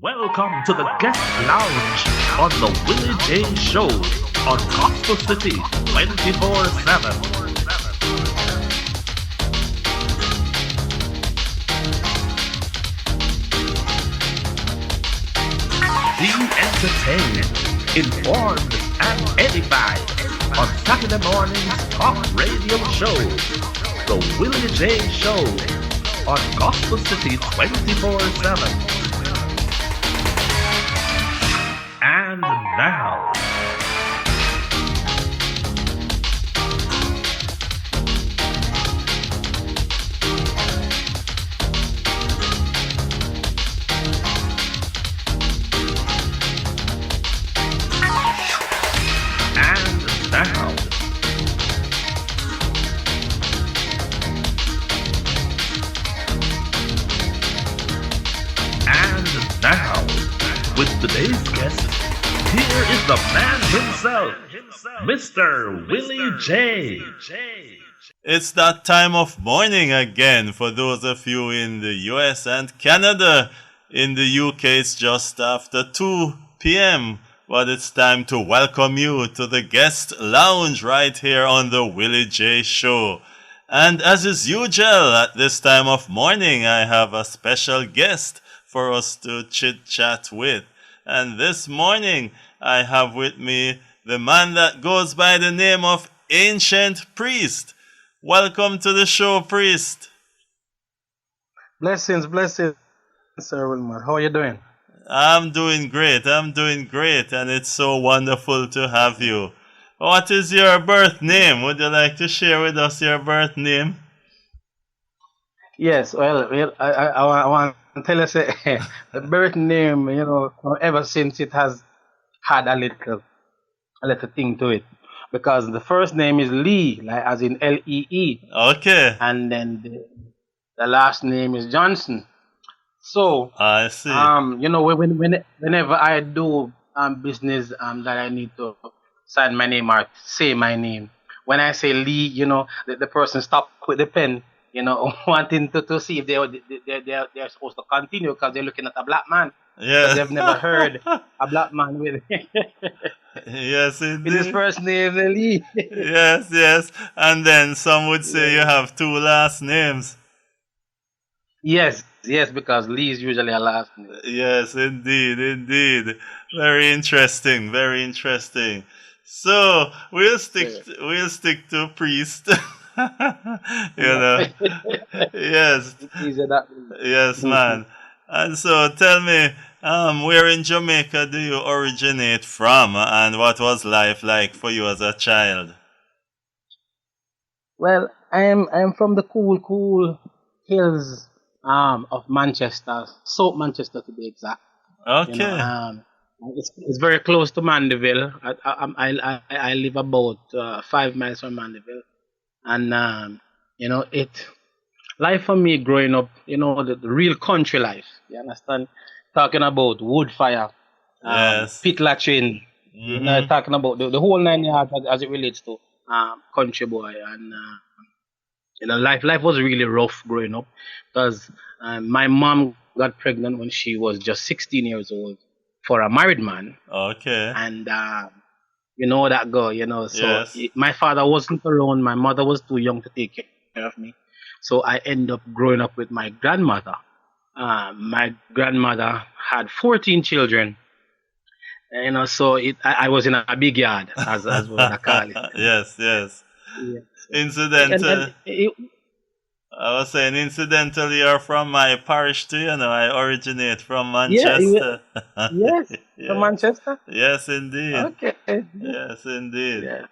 Welcome to the guest lounge on the Willie J Show on Gospel City 24/7. Be entertained, informed, and edified on Saturday morning's talk radio show, the Willie J Show on Gospel City 24/7. And now, and now, and now, with today's guest, here is the man himself, Mr. Willie J. It's that time of morning again for those of you in the US and Canada. In the UK, it's just after 2 p.m., but it's time to welcome you to the guest lounge right here on the Willie J Show. And as is usual at this time of morning, I have a special guest for us to chit-chat with. And this morning, I have with me the man that goes by the name of Ancient Priest. Welcome to the show, Priest. Blessings, Sir Wilmot. How are you doing? I'm doing great, and it's so wonderful to have you. What is your birth name? Would you like to share with us your birth name? Yes, I want to tell you, say, the birth name, ever since it has had a little thing to it. Because the first name is Lee, like as in Lee. Okay. And then the last name is Johnson. So, I see. Whenever I do business that I need to sign my name or say my name, when I say Lee, the person stop with the pen, wanting to see if they're supposed to continue because they're looking at a black man. Yeah. They've never heard a black man with yes, indeed. with his first name, Lee. yes. And then some would say you have two last names. Yes, because Lee is usually a last name. Yes, indeed. Very interesting. So we'll stick to priest. Yes. Yes, man. And so tell me, where in Jamaica do you originate from, and what was life like for you as a child? Well, I'm from the cool hills of Manchester, South Manchester to be exact. Okay. It's very close to Mandeville. I live about 5 miles from Mandeville, and life for me growing up, the real country life. You understand? Talking about wood fire, Yes. pit latrine. Mm-hmm. Talking about the whole 9 yards as it relates to country boy, and life was really rough growing up because my mom got pregnant when she was just 16 years old for a married man, Okay. and that girl, so Yes. my father wasn't around. My mother was too young to take care of me, so I ended up growing up with my grandmother. My grandmother had 14 children, so I was in a big yard, as what I call it. Yes. Yeah. Incidental. And I was saying, incidentally, you're from my parish too. I originate from yeah, Manchester. yes, Yeah. from Manchester. Yes, indeed. Okay. Yes, indeed. Yeah.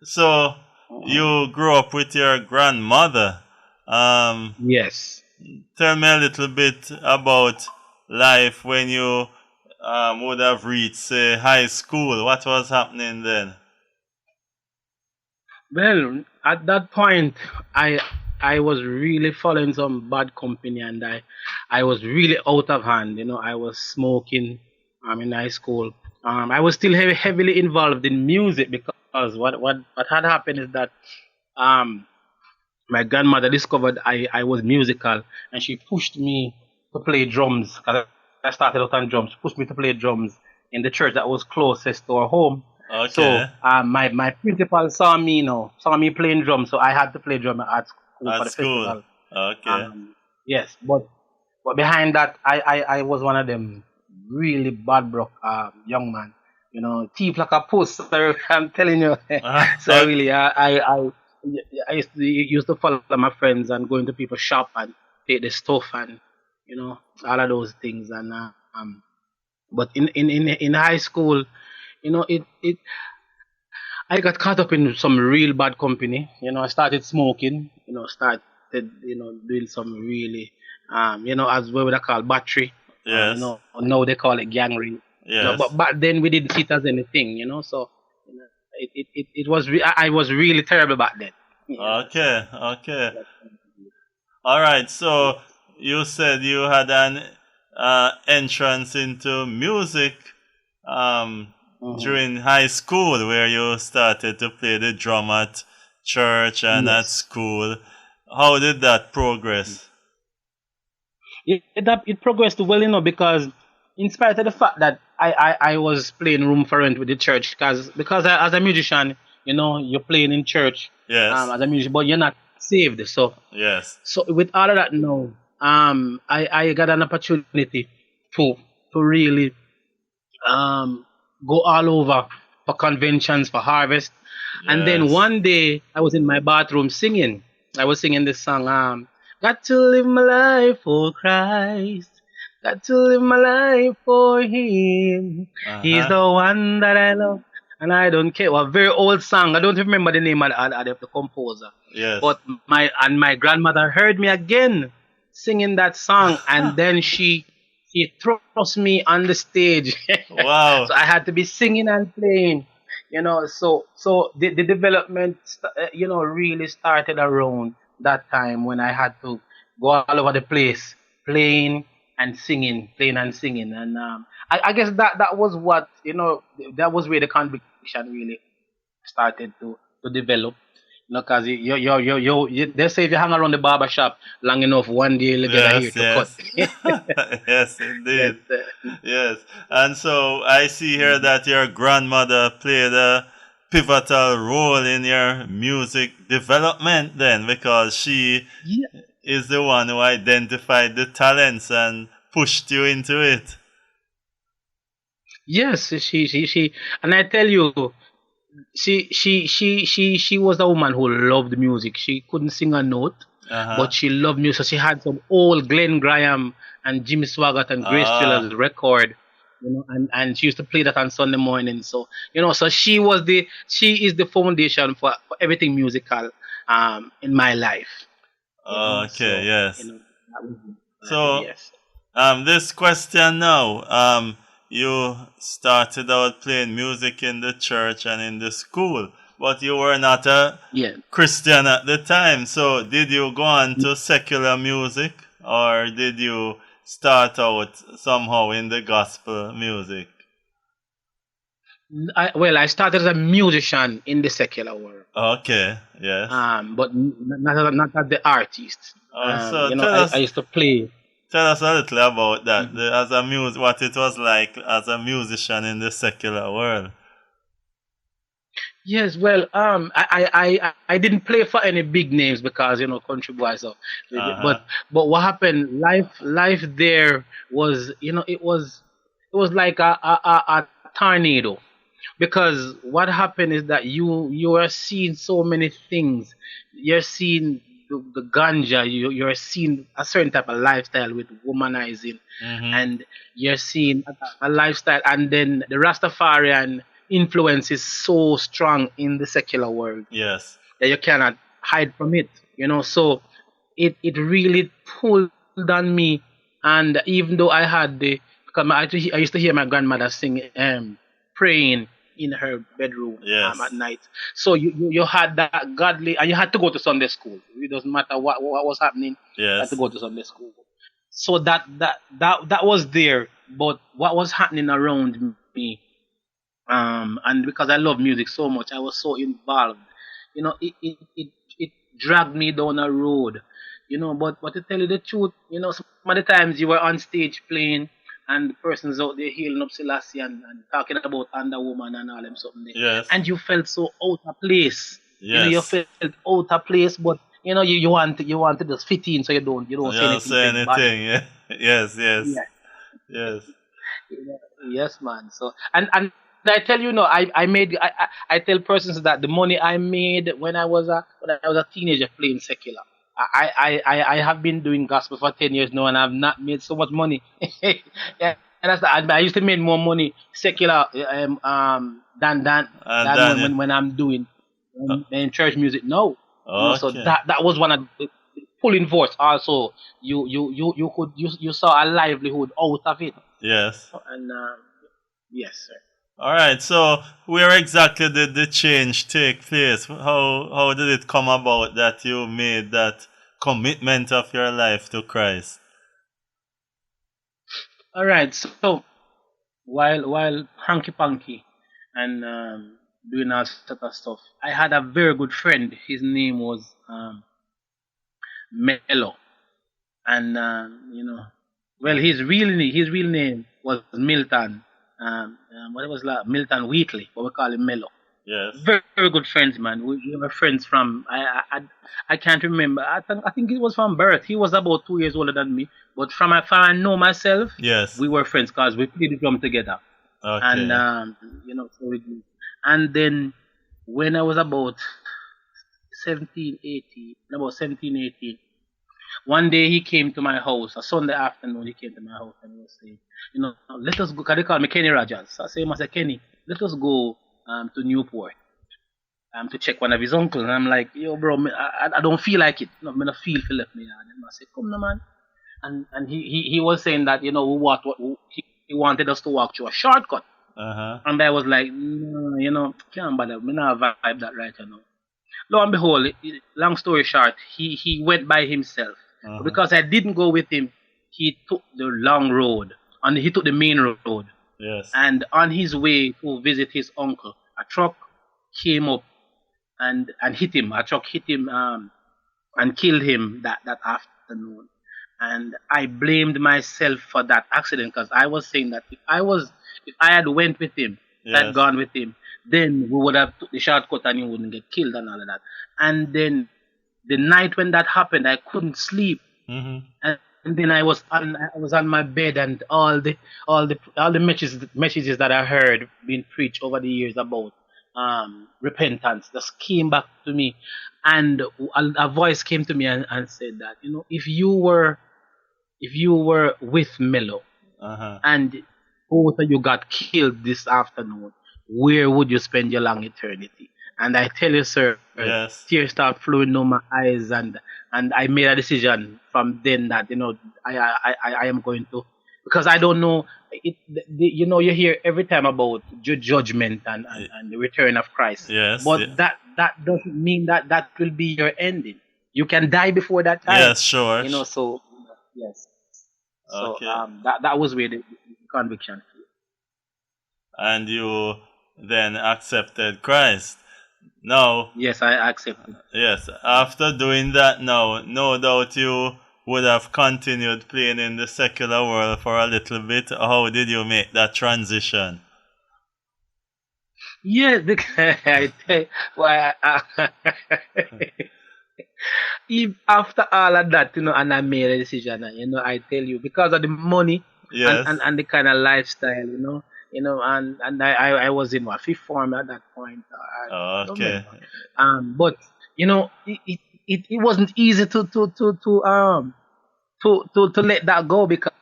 So you grew up with your grandmother. Yes. Tell me a little bit about life when you would have reached, say, high school. What was happening then? Well, at that point, I was really following some bad company, and I was really out of hand. I was smoking in high school. I was still heavily involved in music because what had happened is that my grandmother discovered I was musical, and she pushed me to play drums. 'Cause I started out on drums, pushed me to play drums in the church that was closest to our home. So Okay. my principal saw me playing drums, so I had to play drum at school for At the school. festival. Okay. Yes, but behind that, I was one of them really bad broke young man. You know, thief like a puss. So I'm telling you. So Okay. really, I used to follow my friends and go into people's shop and take the stuff and all of those things and but in high school, it I got caught up in some real bad company. I started smoking. Started doing some really as what would I call battery. Yes. Now they call it gang rape. Yes. But back then we didn't see it as anything. So it was I was really terrible back then. So Okay. Okay. All right. So you said you had an entrance into music mhm. during high school, where you started to play the drum at church and at Yes. school. How did that progress? It progressed well, because in spite of the fact that I was playing room for rent with the church, because as a musician, you're playing in church Yes. as a musician, but you're not saved. Yes. So with all of that now, I got an opportunity to to really um go all over for conventions, for harvest. And then Yes. one day I was in my bathroom singing. I was singing this song, got to live my life for Christ. Got to live my life for him. Uh He's huh. the one that I love. And I don't care. Well, a very old song. I don't remember the name of the composer. Yes. But my grandmother heard me again singing that song, and then she thrust me on the stage. Wow. So I had to be singing and playing. So the development really started around that time when I had to go all over the place playing and singing, and I guess that was what that was where the conviction really started to develop. Because they say if you hang around the barber shop long enough, one day you'll get a hair Yes. to cut. Yes. Yes, Yes, indeed. Yes. And so I see here that your grandmother played a pivotal role in your music development then, because she yeah, is the one who identified the talents and pushed you into it. yes, she, and I tell you, she was a woman who loved music. She couldn't sing a note, Uh but huh. she loved music. She had some old Glenn Graham and Jimmy Swaggart and Grace Ah, Triller's record, and she used to play that on Sunday morning. So so she is the foundation for everything musical in my life. okay, So yes. that was So, yes. this question now. You started out playing music in the church and in the school, but you were not a Yeah. Christian at the time. So, did you go on to secular music, or did you start out somehow in the gospel music? I started as a musician in the secular world, Okay, yes. but not as the artist. So, I used to play. tell us a little about that. Mhm. As a what it was like as a musician in the secular world. Yes, well, I didn't play for any big names because country boy. So, Uh but huh. but what happened? Life there was it was like a tornado, because what happened is that you are seeing so many things. You're seeing the ganja. You're seeing a certain type of lifestyle with womanizing, Mhm. and you're seeing a lifestyle, and then the Rastafarian influence is so strong in the secular world Yes. that you cannot hide from it. So it really pulled on me, and even though I had because I used to hear my grandmother sing, praying in her bedroom at Yes. night. So you had that godly, and you had to go to Sunday school. It doesn't matter what was happening, you had to Yes. go to Sunday school. So that was there, but what was happening around me, and because I love music so much, I was so involved. It dragged me down a road. But to tell you the truth, some of the times you were on stage playing, and the person's out there healing up Selassie and talking about Under Woman and all them something there. Yes. And you felt so out of place. You Yes. felt out of place, but you want to just fit in, so you don't You say don't anything say to anybody. anything. Yeah. Yes. Yes. Yeah, Yes. yes, man. So and I tell you, I tell persons that the money I made when I was a teenager playing secular. I have been doing gospel for 10 years now, and I've not made so much money. Yeah, and I used to make more money secular And than then it, when I'm doing uh, in church music now. So okay. that was one of the pulling force. Also, you saw a livelihood out of it, Yes. and yes, sir. All right. So where exactly did the change take place? How did it come about that you made that commitment of your life to Christ? All right. So while hanky panky and doing all sort of stuff, I had a very good friend. His name was Mello, and well, his real name was Milton. What was that? Milton Wheatley, but we call him Mello. Yes. Very, very good friends, man. We were friends from I can't remember. I think it was from birth. He was about 2 years older than me, but from if I know myself, Yes. we were friends because we played the drum together, and Okay. so and then when I was about 17, 18, about 17, 18, one day he came to my house, a Sunday afternoon. He came to my house and he was saying, let us go. Cause they call me Kenny Rogers. So I say, I said, Kenny, let us go to Newport to check one of his uncles. And I'm like, yo, bro, I don't feel like it. No, I don't feel for left me. And I said, come no, man. And he was saying that, he wanted us to walk through a shortcut. Uh-huh. And I was like, no, can't bother. Me not vibe that right now. Lo and behold, long story short, he went by himself. Uh-huh. Because I didn't go with him, he took the long road. And he took the main road. Yes. And on his way to visit his uncle, a truck came up and hit him. A truck hit him and killed him that afternoon. And I blamed myself for that accident because I was saying that if I had went with him, if I'd Yes. gone with him, then we would have took the shortcut and he wouldn't get killed and all of that. And then the night when that happened, I couldn't sleep. Mm-hmm. And then I was on my bed, and all the messages that I heard being preached over the years about repentance just came back to me, and a voice came to me and said that if you were with Mello Uh-huh. and both of you got killed this afternoon, where would you spend your long eternity? And I tell you, sir, Yes. tears start flowing down my eyes, and I made a decision from then that I am going to, because I don't know it. You hear every time about judgment and the return of Christ, Yes. but Yeah. that doesn't mean that will be your ending. You can die before that time. Yes, sure. So yes. So Okay. that was where the conviction came. And you then accepted Christ. Now, Yes, I accept it. yes, after doing that now, no doubt you would have continued playing in the secular world for a little bit. How did you make that transition? Yes, I tell why. If after all of that, and I made a decision, I tell you, because of the money Yes. and the kind of lifestyle, and I was in fifth form at that point. I don't Okay. remember. But it wasn't easy to let that go, because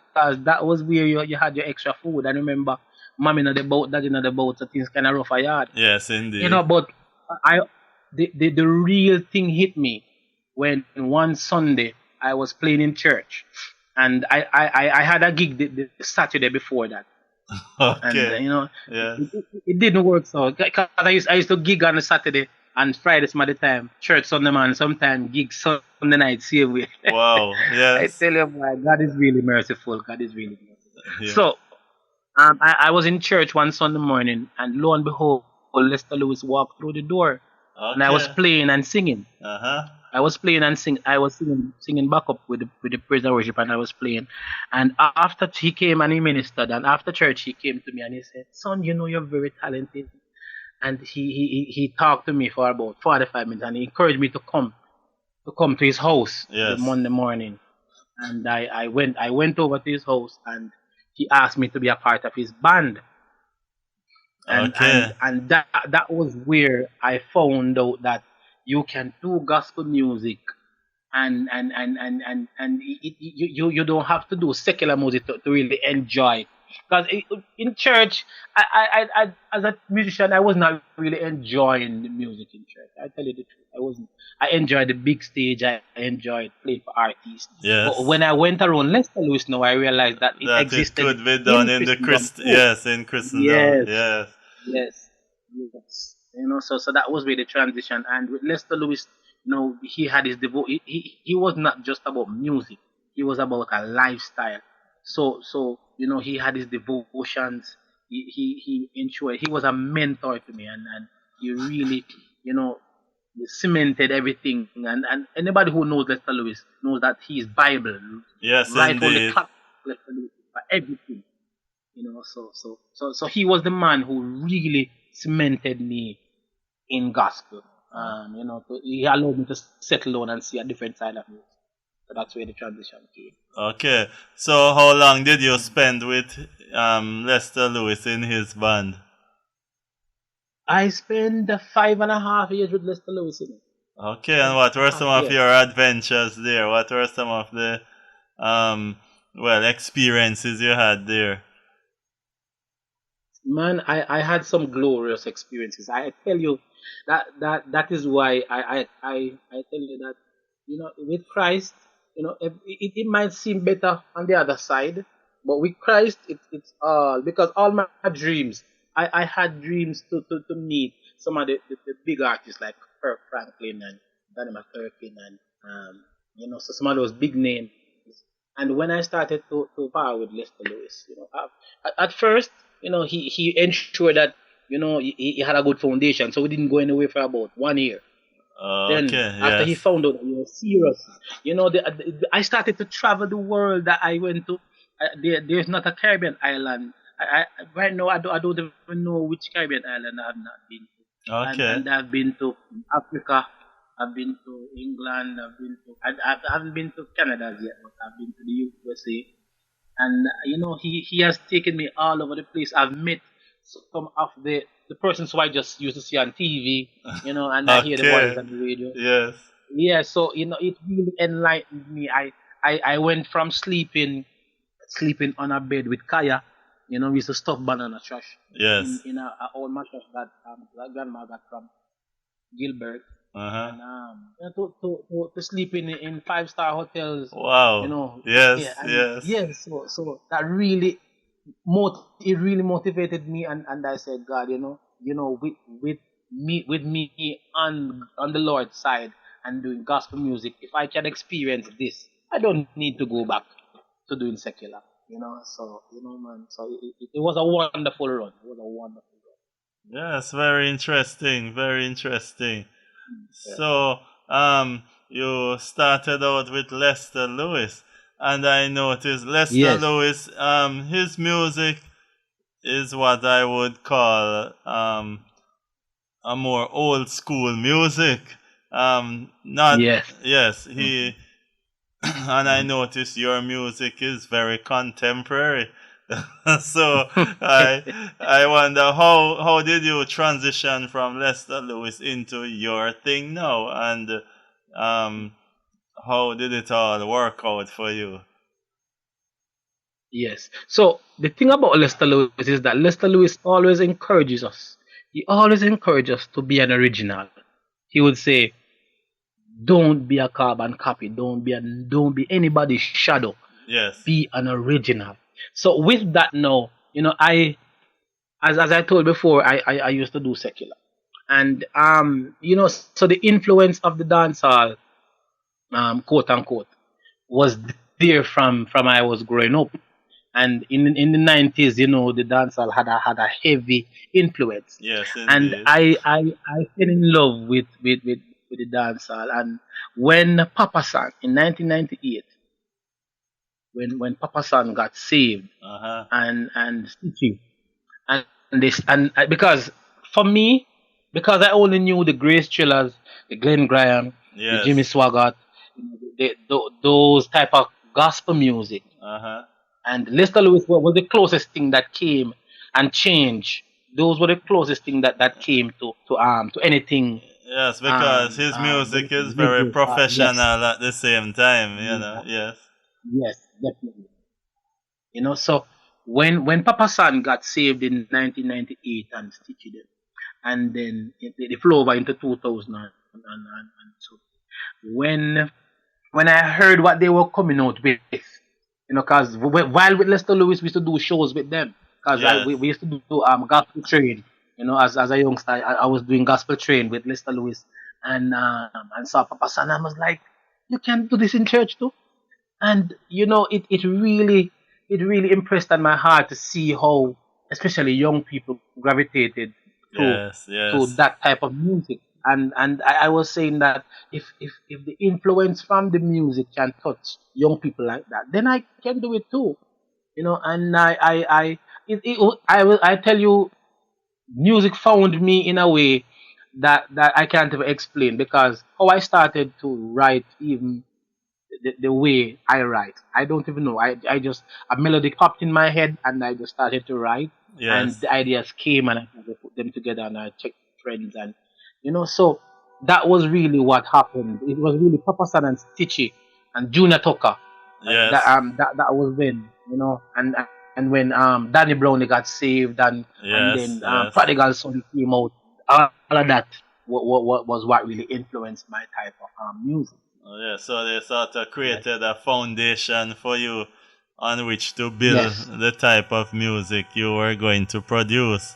that was where you had your extra food. I remember mom in the boat, dad in the boat, so things kind of rough a yard. Yes, indeed. But the real thing hit me when one Sunday I was playing in church, and I had a gig the Saturday before that, and Okay. Yes. it didn't work. So because I used to gig on a Saturday and Friday some of the time, church Sunday man, sometimes gig Sunday night same way. Wow. I Yes. tell you, boy, God is really merciful. God is really merciful. Yeah. So I was in church one Sunday morning, and lo and behold, Lester Lewis walked through the door, and I was Okay. playing and singing. Uh-huh. I was playing and sing. I was singing backup with the praise and worship, and I was playing. And after he came and he ministered, and after church he came to me and he said, "Son, you know you're very talented." And he talked to me for about 45 minutes, and he encouraged me to come to his house the Yes. Monday morning. And I went over to his house, and he asked me to be a part of his band. and Okay. and and that was where I found out that you can do gospel music, and you don't have to do secular music to really enjoy it. Because in church, as a musician, I was not really enjoying the music in church. I tell you the truth, I wasn't. I enjoyed the big stage. I enjoyed playing for artists. But Yes. when I went around Lester Lewis, now I realized that it That it existed could be done in in the Christendom too. yes, in Christendom. Yes, Yes. yes, yes. So that was really the transition. And with Lester Lewis, he had his he was not just about music. He was about a lifestyle. So he had his devotions. He ensured he was a mentor to me, and he really, you know, cemented everything. And anybody who knows Lester Lewis knows that he is Bible, Yes, right on the indeed. clock. Lester Lewis for everything. So he was the man who really cemented me in gospel. He allowed me to settle down and see a different side of me. So that's where the transition came. Okay. So how long did you spend with Lester Lewis in his band? I spent 5.5 years with Lester Lewis in it. Okay, and Five what and were a half some of years. your adventures there? What were some of the experiences you had there? Man, I had some glorious experiences. I tell you that is why I tell you that with Christ, it might seem better on the other side, but with Christ it's all because all my dreams, I had dreams to meet some of the big artists like Kirk Franklin and Danny McCurkin and so some of those big names. And when I started to power with Lester Lewis, at first, he ensured that, he had a good foundation. So we didn't go anywhere for about 1 year. Then Okay, after he yes. found out that he was serious, I started to travel the world. That I went to. There's not a Caribbean island. Right now I don't even know which Caribbean island I have not been to. And Okay. I've been to Africa. I've been to England. I haven't been to Canada as yet, but I've been to the USA. And he has taken me all over the place. I've met some of the persons who I just used to see on TV, and I hear the voices Okay. on the radio. Yes. Yeah, so it really enlightened me. I went from sleeping on a bed with Kaya. We used to stuff banana trash Yes. in a old mattress that grandma got from Gilbert. Uh-huh. And to sleep in 5-star hotels, Wow. yeah, Yes, and yes. yes, so that really it really motivated me, and I said, God, with me on the Lord's side and doing gospel music, if I can experience this, I don't need to go back to doing secular, so man, so it was a wonderful run. It was a wonderful Yes, very interesting, very interesting. run. Yeah. So, you started out with Lester Lewis, and I noticed Lester Yes. Lewis, his music is what I would call a more old school music. Not Yes. yes, Hmm. he and I noticed your music is very contemporary. So I wonder how did you transition from Lester Lewis into your thing now, and um how did it all work out for you? Yes. So the thing about Lester Lewis is that Lester Lewis always encourages us. He always encourages us to be an original. He would say, "Don't be a carbon copy. Don't be anybody's shadow. Yes. Be an original." So with that now, as I told before, I used to do secular, and so the influence of the dancehall, quote unquote, was there from I was growing up. And in the 90s, the dancehall had a heavy influence. Yes, And indeed. I fell in love with with the dancehall. And when Papa San in 1998, when Papa San got saved Uh-huh. and Stitchy and this and because for me, because I only knew the Grace Trillers, the Glenn Graham, the Jimmy Yes. Swaggart, those type of gospel music, Uh-huh. and Lester Lewis was the closest thing that came and changed. Those were the closest thing that came to anything Yes, because his music is very reggae. Yes, professional at the same time, you yeah, know. Yes. yes, definitely. So when Papa San got saved in 1998 and stitched it, and then it flew over into 2000 and so when I heard what they were coming out with, because while with Lester Lewis, we used to do shows with them, because Yes. we used to do gospel train, as a youngster, I was doing gospel train with Lester Lewis, and saw Papa San, and I was like, you can do this in church too, and it really impressed on my heart to see how especially young people gravitated to Yes, to yes. that type of music. And I was saying that if the influence from the music can touch young people like that, then I can do it too. And I tell you, music found me in a way that I can't even explain, because how I started to write, even the way I write, I don't even know. I just, a melody popped in my head and I just started to write, and Yes. the ideas came and I put them together and I checked friends, and so that was really what happened. It was really Papa San and Stitchy and Junior Tucker. That Yes. that was when, and when Danny Brownie got saved, and Yes. then Yes. Prodigal Son came out. All of that was what really influenced my type of music. Oh, yeah, so they sort of Yes, created a foundation for you on which to build yes, the type of music you were going to produce.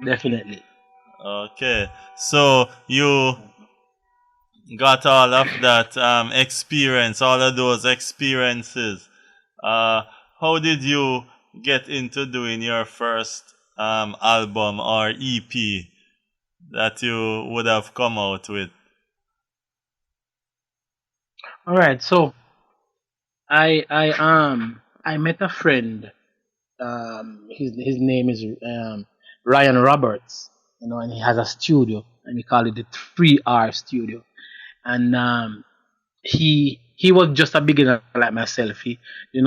definitely. Okay, so you got all of that experience, all of those experiences. Uh, how did you get into doing your first album or EP that you would have come out with? All right, so I met a friend. His name is Ryan Roberts. And he has a studio, and we call it the 3R Studio. And he was just a beginner like myself.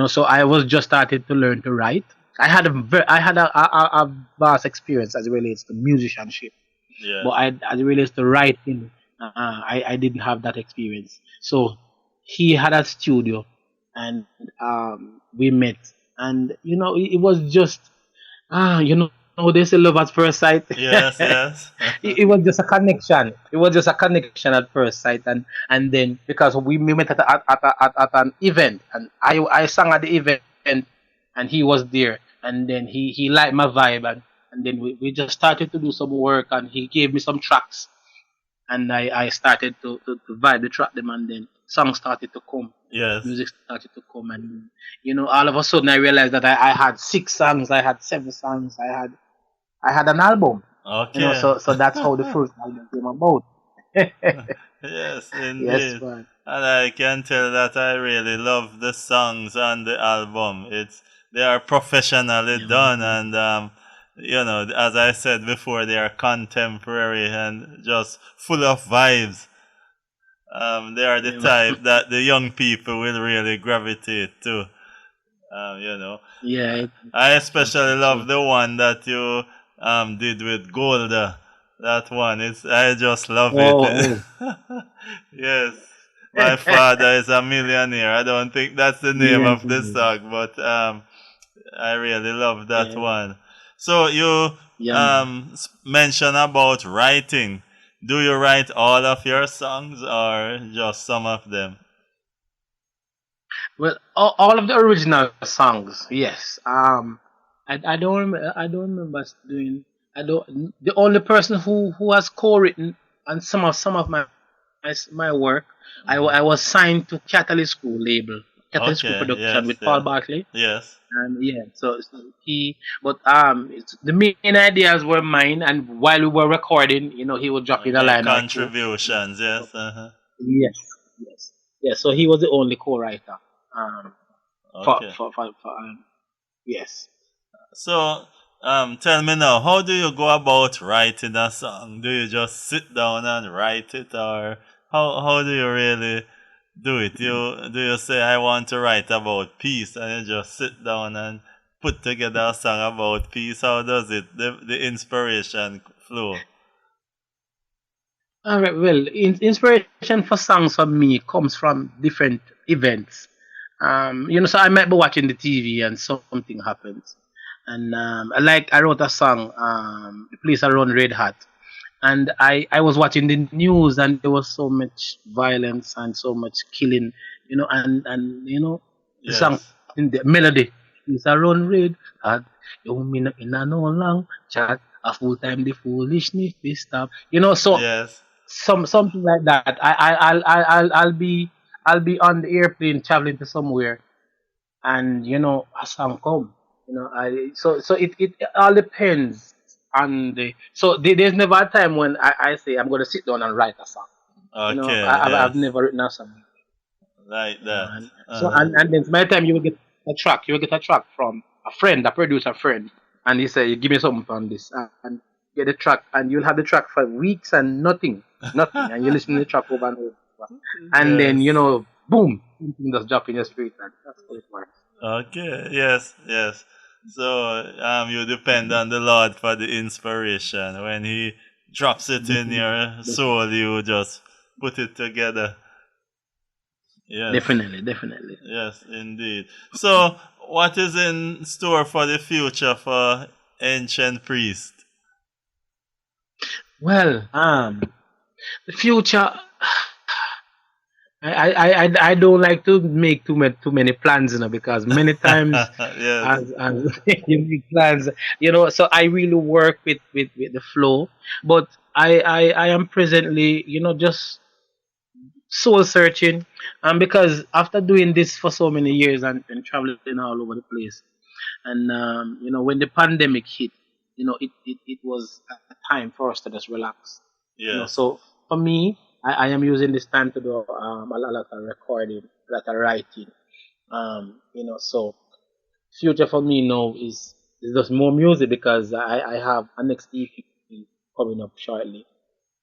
So I was just started to learn to write. I had a vast experience as it relates to musicianship, but Yes. as it relates to writing, I didn't have that experience. So he had a studio, and we met, and it was just they say love at first sight. Yes, yes. It was just a connection. It was just a connection at first sight, and then because we met at an event, and I sang at the event, and he was there, and then he liked my vibe, and then we just started to do some work, and he gave me some tracks, and I started to vibe the track them, and then songs started to come, Yes. music started to come, and all of a sudden I realized that I had 6 songs, I had 7 songs, I had an album. Okay. So that's how the first album came about. Yes, Yes, indeed. man. And I can tell that I really love the songs on the album. They are professionally Yeah, man. done, and as I said before, they are contemporary and just full of vibes. They are the Yeah, type man. that the young people will really gravitate to. Um, you know, Yeah, I especially absolutely love true. the one that you did with Golda. That one, I just love it. Oh, Yes, my oh. father is a millionaire. I don't think that's the name Million of the views. song, but I really love that Yeah, one. So you yeah, man. mentioned about writing. Do you write all of your songs or just some of them? Well, all of the original songs, yes. I don't remember doing. I don't. The only person who has co-written on some of my work, I was signed to Catalyst School label. Catholic School Okay. production Yes. with Paul Yeah. Barkley. Yes. And yeah, so he, but the main ideas were mine, and while we were recording, he would drop in a Make line or two. contributions. Yes. So, yes, yes, yes. So he was the only co-writer. Um, Okay. yes. So, tell me now, how do you go about writing a song? Do you just sit down and write it, or how do you really do it? Do you say I want to write about peace, and you just sit down and put together a song about peace? How does the inspiration flow? All right. Well, inspiration for songs for me comes from different events. So I might be watching the TV and something happens, and I wrote a song, "The Place Around Red Hat," and I was watching the news, and there was so much violence and so much killing, and the song Yes. in the melody is around red hat. You mean in a no long chat a full time the foolishness we stop. So Yes. something like that. I'll be on the airplane traveling to somewhere, and a song come. I so it all depends on there's never a time when I say I'm going to sit down and write a song. Okay. I've Yes. never written a song. Like that. And so Uh-huh. and then by the time you will get a track from a friend, a producer friend, and he say, "Give me something from this," and get the track, and you'll have the track for weeks and nothing, and you listen to the track over and over, and then Yes. boom, something just drop in your spirit, and that's how it works. Okay, yes, yes. So you depend on the Lord for the inspiration. When He drops it in Definitely, your soul, you just put it together. Yes, definitely, definitely. yes, indeed. So, what is in store for the future for Ancient Priest? Well, the future. I don't like to make too many plans, because many times Yes, as you make plans, so I really work with the flow, but I am presently, just soul searching, and because after doing this for so many years and traveling all over the place, and when the pandemic hit, it was a time for us to just relax. yes, So for me, I am using this time to do a lot of recording, a lot of writing. So future for me now is just more music, because I have a next EP coming up shortly,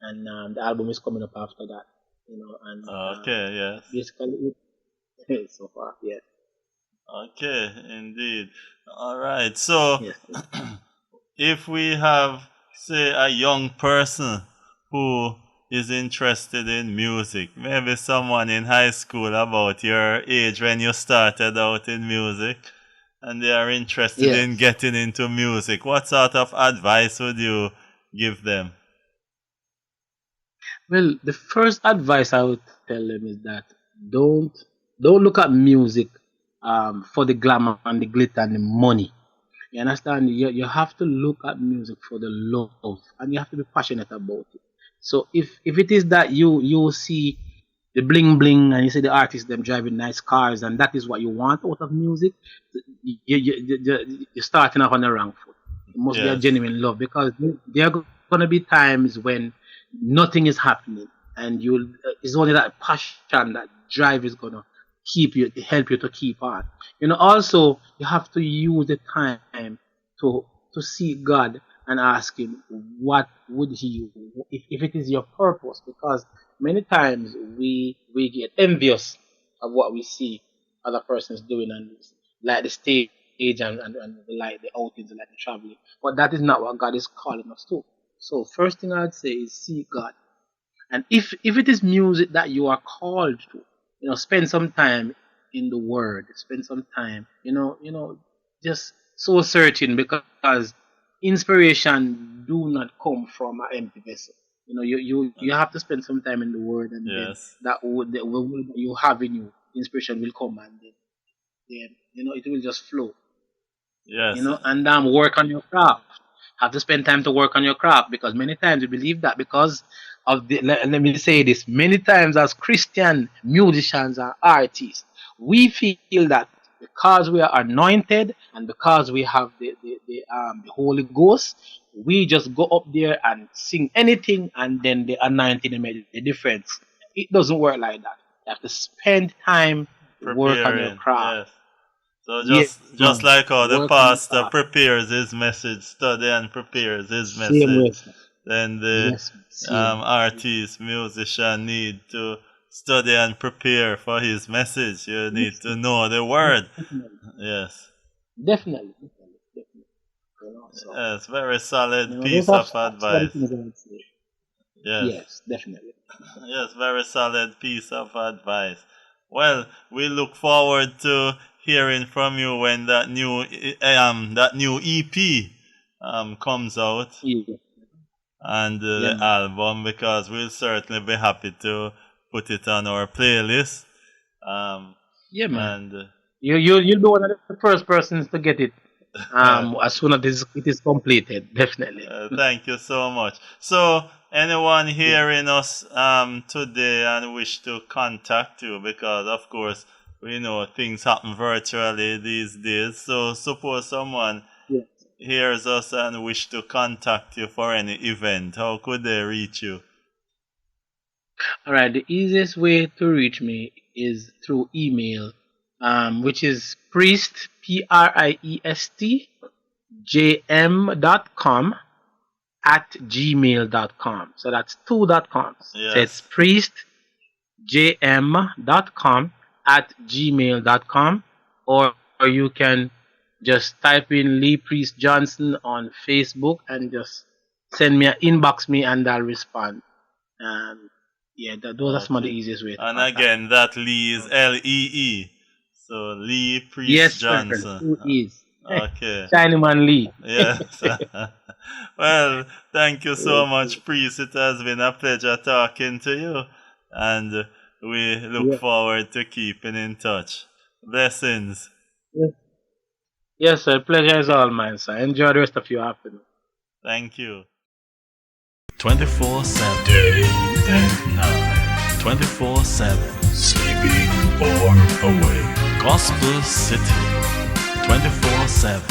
and the album is coming up after that. And okay, yes, basically so far, yes, okay, indeed. All right, so yes. if we have, say, a young person who is interested in music, maybe someone in high school about your age when you started out in music, and they are interested in Yes. getting into music, what sort of advice would you give them? Well, the first advice I would tell them is that don't don't look at music for the glamour and the glitter and the money. You understand? You have to look at music for the love, and you have to be passionate about it. So if it is that you see the bling bling, and you see the artists them driving nice cars, and that is what you want out of music, you're starting off on the wrong foot. It must be a Yes, genuine love, because there are going to be times when nothing is happening, and it's only that passion, that drive is going to help you to keep on. Also you have to use the time to seek God and ask Him what would He, if it is your purpose, because many times we get envious of what we see other persons doing, and like the stage, and like the outings, like the traveling, but that is not what God is calling us to. So first thing I'd say is seek God, and if it is music that you are called to, spend some time in the Word, spend some time, just soul searching, because inspiration do not come from an empty vessel. You have to spend some time in the Word, and then yes, the word that you have in you, inspiration will come, and then it will just flow. yes, And work on your craft. Have to spend time to work on your craft, because many times we believe that because let me say this, many times as Christian musicians and artists, we feel that because we are anointed and because we have the Holy Ghost, we just go up there and sing anything, and then the anointing will make the difference. It doesn't work like that. You have to spend time to work on your Preparing. craft. Yes. So Yes, just man. like how the Work on your pastor craft. prepares his message, study and prepares his Same message, way, sir. then the Yes, same. artist, musician need to study and prepare for his message. You need Yes, to know the word. definitely. Yes. Definitely. You know, so, Yes, very solid those piece are of some advice. things I would say. Yes. Yes, definitely. Yes, very solid piece of advice. Well, we look forward to hearing from you when that new EP comes out, Yeah, and yeah, the man. album, because we'll certainly be happy to put it on our playlist. Yeah, man. And You'll be one of the first persons to get it. As soon as it is completed, definitely. Thank you so much. So, anyone Yeah. hearing us today and wish to contact you, because of course we know things happen virtually these days. So, suppose someone Yeah. hears us and wish to contact you for any event, how could they reach you? All right. The easiest way to reach me is through email, which is priest priest jm.com @gmail.com. So that's two dot coms. So it's Yes. priestjm.com @gmail.com, or you can just type in Lee Priest Johnson on Facebook and just send me inbox me and I'll respond. Yeah, those are some of the Okay. easiest ways to And contact again, me. that Lee is Lee. So Lee Yes, Priest sir. Johnson. Two E's. Okay. Shiny Man Lee. Yes. Well, thank you so much, Priest. It has been a pleasure talking to you. And we look Yeah. forward to keeping in touch. Blessings. Yes, yes, sir. Pleasure is all mine, sir. Enjoy the rest of your afternoon. Thank you. 24/7 day and night. 24/7 sleeping or awake. Gospel City. 24/7